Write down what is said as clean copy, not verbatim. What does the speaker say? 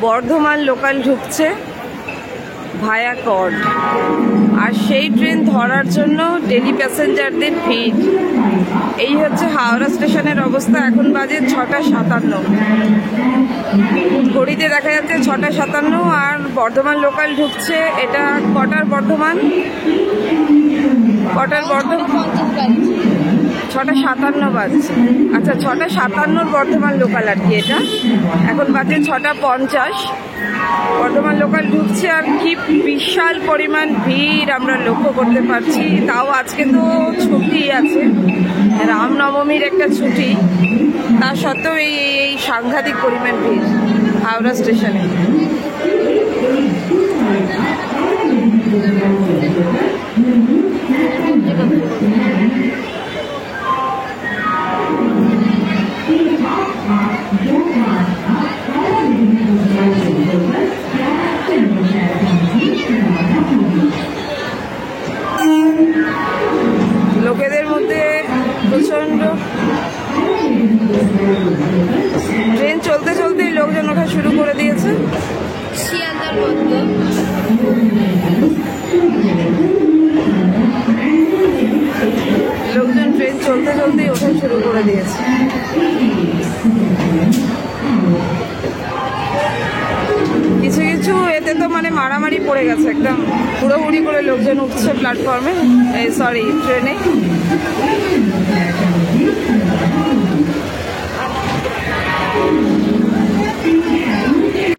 Bardhaman local ঢুকছে ভায়া cord, আর সেই train ধরার জন্য ডেলি প্যাসেঞ্জারদের ভিড়। এই হচ্ছে হাওড়া স্টেশনের অবস্থা। এখন বাজে 6:57, ঘড়িতে দেখা যাচ্ছে 6:57, আর বর্ধমান লোকাল ঢুকছে। এটা কটার বর্ধমান? 6:57 বাজছে। আচ্ছা, 6:57 বর্ধমান লোকাল আর কি। এটা এখন বাজে 6:50, বর্ধমান লোকাল ঢুকছে। আর কি বিশাল পরিমাণ ভিড় আমরা লক্ষ্য করতে পারছি। তাও আজকে তো ছুটি আছে, রামনবমীর একটা ছুটি, তা সত্ত্বেও এই সাংঘাতিক পরিমাণ ভিড় হাওড়া স্টেশনে। লোকেদের মধ্যে প্রচন্ড, ট্রেন চলতে চলতেই লোকজন ওঠা শুরু করে দিয়েছে। শিয়ালদার মধ্যে লোকজন ট্রেন চলতে চলতেই ওঠা শুরু করে দিয়েছে। কিছু কিছু এতে তো মানে মারামারি পড়ে গেছে, একদম হুড়োহুড়ি করে লোকজন উঠছে প্ল্যাটফর্মে, সরি ট্রেনে।